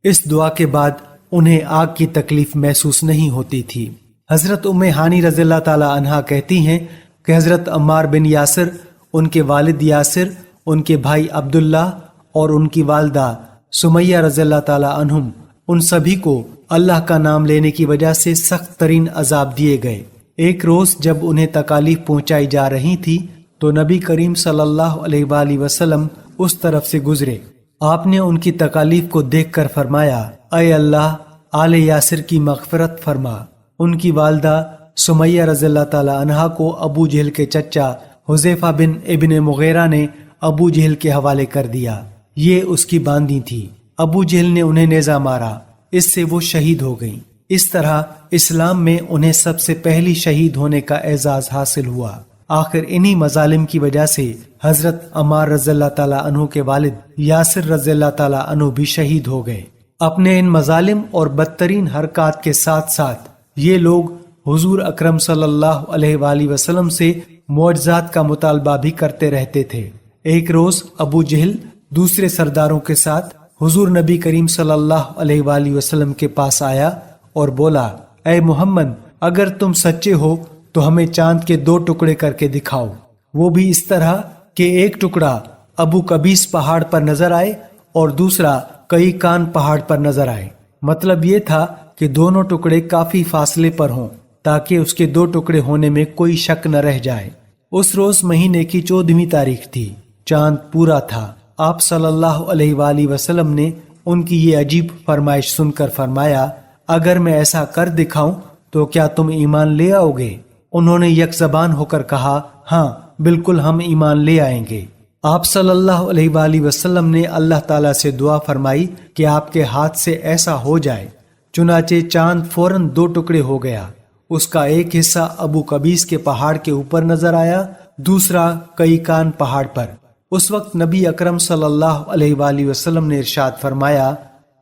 اس دعا کے بعد انہیں آگ کی تکلیف محسوس نہیں ہوتی تھی۔ حضرت ہانی رضی اللہ تعالی عنہا کہتی ہیں کہ حضرت عمار بن یاسر، ان کے والد یاسر، ان کے بھائی عبداللہ اور ان کی والدہ سمیہ رضی اللہ تعالی عنہم، ان سبھی کو اللہ کا نام لینے کی وجہ سے سخت ترین عذاب دیے گئے۔ ایک روز جب انہیں تکالیف پہنچائی جا رہی تھی تو نبی کریم صلی اللہ علیہ وآلہ وسلم اس طرف سے گزرے آپ نے ان کی تکالیف کو دیکھ کر فرمایا، اے اللہ آل یاسر کی مغفرت فرما۔ ان کی والدہ سمیہ رضی اللہ تعالی عنہا کو ابو جہل کے چچا حذیفہ بن ابن مغیرہ نے ابو جہل کے حوالے کر دیا۔ یہ اس کی باندی تھی۔ ابو جہل نے انہیں نیزہ مارا، اس سے وہ شہید ہو گئیں۔ اس طرح اسلام میں انہیں سب سے پہلی شہید ہونے کا اعزاز حاصل ہوا۔ آخر انہی مظالم کی وجہ سے حضرت عمار رضی اللہ تعالیٰ عنہ کے والد یاسر رضی اللہ تعالیٰ عنہ بھی شہید ہو گئے۔ اپنے ان مظالم اور بدترین حرکات کے ساتھ ساتھ یہ لوگ حضور اکرم صلی اللہ علیہ وآلہ وسلم سے معجزات کا مطالبہ بھی کرتے رہتے تھے۔ ایک روز ابو جہل دوسرے سرداروں کے ساتھ حضور نبی کریم صلی اللہ علیہ وآلہ وسلم کے پاس آیا اور بولا، اے محمد، اگر تم سچے ہو تو ہمیں چاند کے 2 ٹکڑے کر کے دکھاؤ، وہ بھی اس طرح کہ ایک ٹکڑا ابو قبیس پہاڑ پر نظر آئے اور دوسرا کئی کان پہاڑ پر نظر آئے۔ مطلب یہ تھا کہ دونوں ٹکڑے کافی فاصلے پر ہوں تاکہ اس کے 2 ٹکڑے ہونے میں کوئی شک نہ رہ جائے۔ اس روز مہینے کی 14ویں تاریخ تھی، چاند پورا تھا۔ آپ صلی اللہ علیہ وآلہ وسلم نے ان کی یہ عجیب فرمائش سن کر فرمایا، اگر میں ایسا کر دکھاؤں تو کیا تم ایمان لے آؤ گے؟ انہوں نے یک زبان ہو کر کہا، ہاں بالکل ہم ایمان لے آئیں گے۔ آپ صلی اللہ علیہ وآلہ وسلم نے اللہ تعالیٰ سے دعا فرمائی کہ آپ کے ہاتھ سے ایسا ہو جائے۔ چنانچہ چاند فوراً 2 ٹکڑے ہو گیا۔ اس کا ایک حصہ ابو قبیس کے پہاڑ کے اوپر نظر آیا، دوسرا کئی کان پہاڑ پر۔ اس وقت نبی اکرم صلی اللہ علیہ وآلہ وسلم نے ارشاد فرمایا،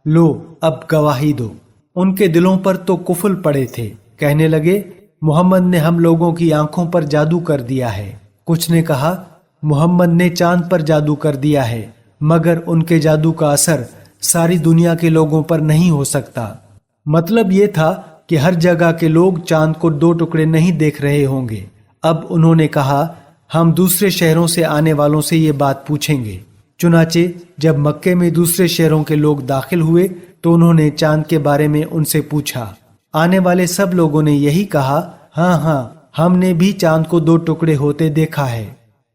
لو اب گواہی دو۔ ان کے دلوں پر تو قفل پڑے تھے، کہنے لگے، محمد نے ہم لوگوں کی آنکھوں پر جادو کر دیا ہے۔ کچھ نے کہا، محمد نے چاند پر جادو کر دیا ہے، مگر ان کے جادو کا اثر ساری دنیا کے لوگوں پر نہیں ہو سکتا۔ مطلب یہ تھا کہ ہر جگہ کے لوگ چاند کو 2 ٹکڑے نہیں دیکھ رہے ہوں گے۔ اب انہوں نے کہا، ہم دوسرے شہروں سے آنے والوں سے یہ بات پوچھیں گے۔ چنانچہ جب مکے میں دوسرے شہروں کے لوگ داخل ہوئے تو انہوں نے چاند کے بارے میں ان سے پوچھا۔ آنے والے سب لوگوں نے یہی کہا، ہاں ہاں ہم نے بھی چاند کو 2 ٹکڑے ہوتے دیکھا ہے۔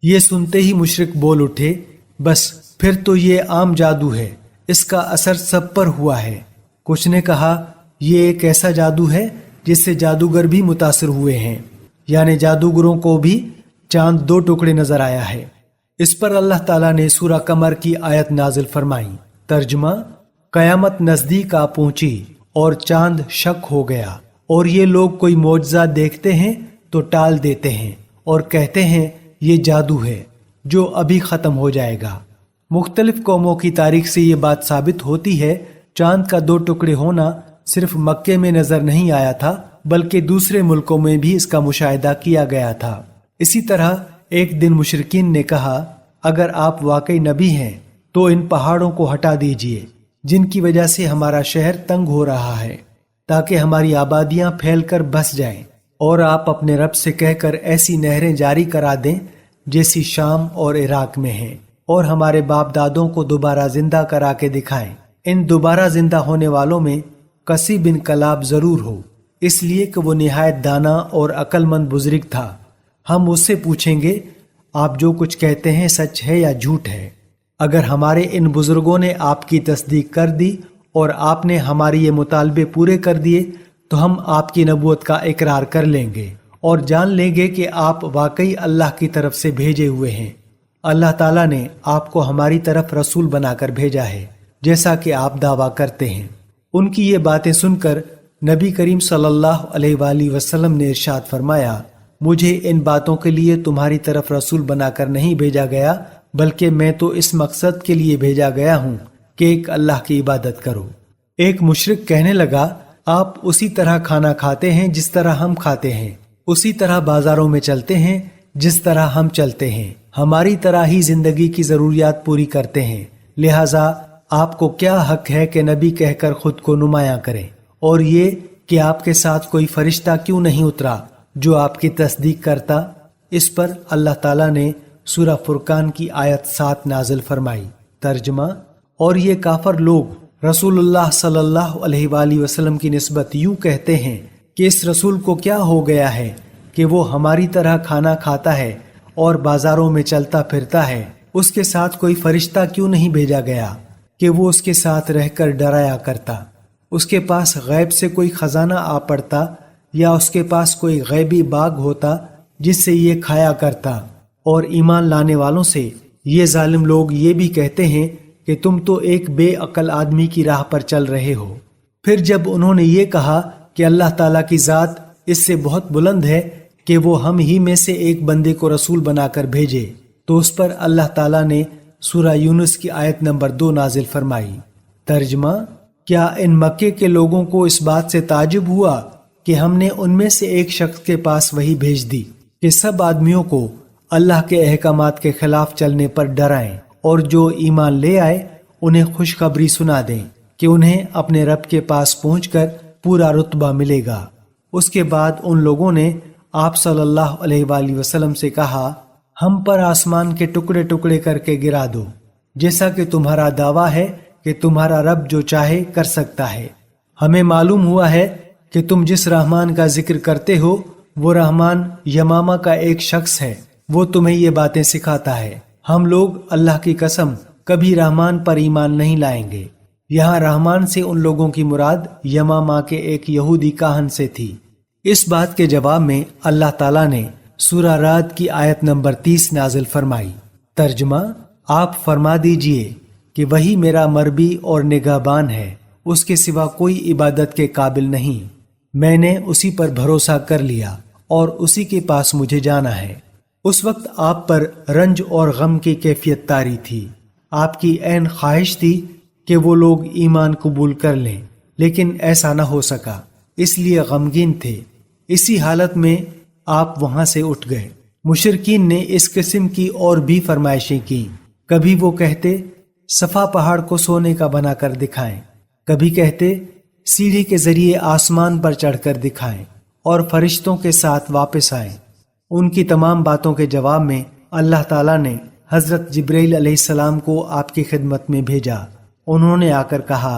یہ سنتے ہی مشرک بول اٹھے، بس پھر تو یہ عام جادو ہے، اس کا اثر سب پر ہوا ہے۔ کچھ نے کہا، یہ ایک ایسا جادو ہے جس سے جادوگر بھی متاثر ہوئے ہیں، یعنی جادوگروں کو بھی چاند 2 ٹکڑے نظر آیا ہے۔ اس پر اللہ تعالیٰ نے سورہ قمر کی آیت نازل فرمائی۔ ترجمہ، قیامت نزدیک آ پہنچی اور چاند شک ہو گیا، اور یہ لوگ کوئی معجزہ دیکھتے ہیں تو ٹال دیتے ہیں اور کہتے ہیں یہ جادو ہے جو ابھی ختم ہو جائے گا۔ مختلف قوموں کی تاریخ سے یہ بات ثابت ہوتی ہے، چاند کا 2 ٹکڑے ہونا صرف مکے میں نظر نہیں آیا تھا بلکہ دوسرے ملکوں میں بھی اس کا مشاہدہ کیا گیا تھا۔ اسی طرح ایک دن مشرکین نے کہا، اگر آپ واقعی نبی ہیں تو ان پہاڑوں کو ہٹا دیجئے جن کی وجہ سے ہمارا شہر تنگ ہو رہا ہے، تاکہ ہماری آبادیاں پھیل کر بس جائیں، اور آپ اپنے رب سے کہہ کر ایسی نہریں جاری کرا دیں جیسی شام اور عراق میں ہیں، اور ہمارے باپ دادوں کو دوبارہ زندہ کرا کے دکھائیں۔ ان دوبارہ زندہ ہونے والوں میں قصی بن کلاب ضرور ہو، اس لیے کہ وہ نہایت دانا اور عقل مند بزرگ تھا۔ ہم اس سے پوچھیں گے، آپ جو کچھ کہتے ہیں سچ ہے یا جھوٹ ہے؟ اگر ہمارے ان بزرگوں نے آپ کی تصدیق کر دی اور آپ نے ہماری یہ مطالبے پورے کر دیے تو ہم آپ کی نبوت کا اقرار کر لیں گے اور جان لیں گے کہ آپ واقعی اللہ کی طرف سے بھیجے ہوئے ہیں۔ اللہ تعالیٰ نے آپ کو ہماری طرف رسول بنا کر بھیجا ہے، جیسا کہ آپ دعویٰ کرتے ہیں۔ ان کی یہ باتیں سن کر نبی کریم صلی اللہ علیہ وآلہ وسلم نے ارشاد فرمایا، مجھے ان باتوں کے لیے تمہاری طرف رسول بنا کر نہیں بھیجا گیا، بلکہ میں تو اس مقصد کے لیے بھیجا گیا ہوں کہ ایک اللہ کی عبادت کرو۔ ایک مشرک کہنے لگا، آپ اسی طرح کھانا کھاتے ہیں جس طرح ہم کھاتے ہیں، اسی طرح بازاروں میں چلتے ہیں جس طرح ہم چلتے ہیں، ہماری طرح ہی زندگی کی ضروریات پوری کرتے ہیں، لہٰذا آپ کو کیا حق ہے کہ نبی کہہ کر خود کو نمایاں کریں؟ اور یہ کہ آپ کے ساتھ کوئی فرشتہ کیوں نہیں اترا جو آپ کی تصدیق کرتا؟ اس پر اللہ تعالیٰ نے سورہ فرقان کی آیت 7 نازل فرمائی۔ ترجمہ، اور یہ کافر لوگ رسول اللہ صلی اللہ علیہ وآلہ وسلم کی نسبت یوں کہتے ہیں کہ اس رسول کو کیا ہو گیا ہے کہ وہ ہماری طرح کھانا کھاتا ہے اور بازاروں میں چلتا پھرتا ہے، اس کے ساتھ کوئی فرشتہ کیوں نہیں بھیجا گیا؟ کہ وہ اس کے ساتھ رہ کر ڈرایا کرتا، اس کے پاس غیب سے کوئی خزانہ آ پڑتا یا اس کے پاس کوئی غیبی باغ ہوتا جس سے یہ کھایا کرتا۔ اور ایمان لانے والوں سے یہ ظالم لوگ یہ بھی کہتے ہیں کہ تم تو ایک بے عقل آدمی کی راہ پر چل رہے ہو۔ پھر جب انہوں نے یہ کہا کہ اللہ تعالیٰ کی ذات اس سے بہت بلند ہے کہ وہ ہم ہی میں سے ایک بندے کو رسول بنا کر بھیجے، تو اس پر اللہ تعالیٰ نے سورہ یونس کی آیت نمبر 2 نازل فرمائی۔ ترجمہ: کیا ان مکے کے لوگوں کو اس بات سے تعجب ہوا کہ ہم نے ان میں سے ایک شخص کے پاس وحی بھیج دی کہ سب آدمیوں کو اللہ کے احکامات کے خلاف چلنے پر ڈرائیں، اور جو ایمان لے آئے انہیں خوشخبری سنا دیں کہ انہیں اپنے رب کے پاس پہنچ کر پورا رتبہ ملے گا۔ اس کے بعد ان لوگوں نے آپ صلی اللہ علیہ وآلہ وسلم سے کہا، ہم پر آسمان کے ٹکڑے ٹکڑے کر کے گرا دو، جیسا کہ تمہارا دعویٰ ہے کہ تمہارا رب جو چاہے کر سکتا ہے۔ ہمیں معلوم ہوا ہے کہ تم جس رحمان کا ذکر کرتے ہو وہ رحمان یمامہ کا ایک شخص ہے، وہ تمہیں یہ باتیں سکھاتا ہے۔ ہم لوگ اللہ کی قسم کبھی رحمان پر ایمان نہیں لائیں گے۔ یہاں رحمان سے ان لوگوں کی مراد یمامہ کے ایک یہودی کاہن سے تھی۔ اس بات کے جواب میں اللہ تعالیٰ نے سورہ رعد کی آیت نمبر 30 نازل فرمائی۔ ترجمہ: آپ فرما دیجئے کہ وہی میرا مربی اور نگہبان ہے، اس کے سوا کوئی عبادت کے قابل نہیں۔ میں نے اسی پر بھروسہ کر لیا اور اسی کے پاس مجھے جانا ہے۔ اس وقت آپ پر رنج اور غم کی کیفیت طاری تھی۔ آپ کی عین خواہش تھی کہ وہ لوگ ایمان قبول کر لیں، لیکن ایسا نہ ہو سکا، اس لیے غمگین تھے۔ اسی حالت میں آپ وہاں سے اٹھ گئے۔ مشرکین نے اس قسم کی اور بھی فرمائشیں کی۔ کبھی وہ کہتے صفا پہاڑ کو سونے کا بنا کر دکھائیں، کبھی کہتے سیڑھی کے ذریعے آسمان پر چڑھ کر دکھائیں اور فرشتوں کے ساتھ واپس آئیں۔ ان کی تمام باتوں کے جواب میں اللہ تعالیٰ نے حضرت جبرائیل علیہ السلام کو آپ کی خدمت میں بھیجا۔ انہوں نے آ کر کہا،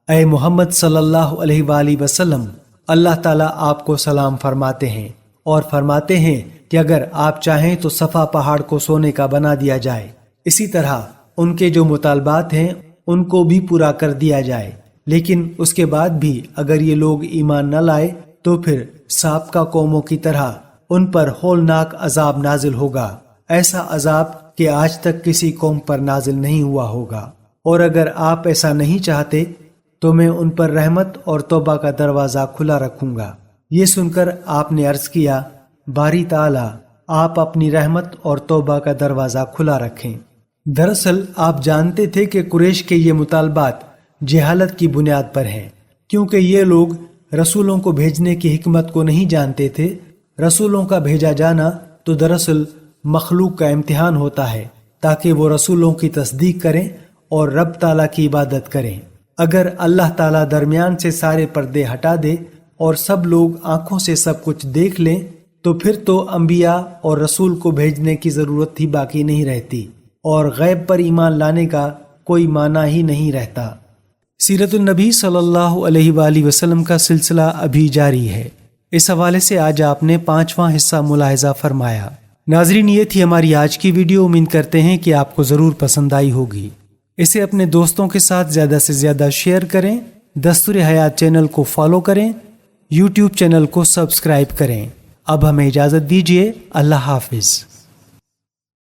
اے محمد صلی اللہ علیہ وآلہ وسلم، اللہ تعالیٰ آپ کو سلام فرماتے ہیں اور فرماتے ہیں کہ اگر آپ چاہیں تو صفا پہاڑ کو سونے کا بنا دیا جائے، اسی طرح ان کے جو مطالبات ہیں ان کو بھی پورا کر دیا جائے، لیکن اس کے بعد بھی اگر یہ لوگ ایمان نہ لائے تو پھر سابقہ قوموں کی طرح ان پر ہولناک عذاب نازل ہوگا، ایسا عذاب کہ آج تک کسی قوم پر نازل نہیں ہوا ہوگا۔ اور اگر آپ ایسا نہیں چاہتے تو میں ان پر رحمت اور توبہ کا دروازہ کھلا رکھوں گا۔ یہ سن کر آپ نے عرض کیا، باری تعالیٰ آپ اپنی رحمت اور توبہ کا دروازہ کھلا رکھیں۔ دراصل آپ جانتے تھے کہ قریش کے یہ مطالبات جہالت کی بنیاد پر ہیں، کیونکہ یہ لوگ رسولوں کو بھیجنے کی حکمت کو نہیں جانتے تھے۔ رسولوں کا بھیجا جانا تو دراصل مخلوق کا امتحان ہوتا ہے تاکہ وہ رسولوں کی تصدیق کریں اور رب تعالیٰ کی عبادت کریں۔ اگر اللہ تعالیٰ درمیان سے سارے پردے ہٹا دے اور سب لوگ آنکھوں سے سب کچھ دیکھ لیں تو پھر تو انبیاء اور رسول کو بھیجنے کی ضرورت ہی باقی نہیں رہتی اور غیب پر ایمان لانے کا کوئی معنی ہی نہیں رہتا۔ سیرت النبی صلی اللہ علیہ وآلہ وسلم کا سلسلہ ابھی جاری ہے۔ اس حوالے سے آج آپ نے 5واں حصہ ملاحظہ فرمایا۔ ناظرین، یہ تھی ہماری آج کی ویڈیو۔ امید کرتے ہیں کہ آپ کو ضرور پسند آئی ہوگی۔ اسے اپنے دوستوں کے ساتھ زیادہ سے زیادہ شیئر کریں، دستور حیات چینل کو فالو کریں، یوٹیوب چینل کو سبسکرائب کریں۔ اب ہمیں اجازت دیجیے، اللہ حافظ۔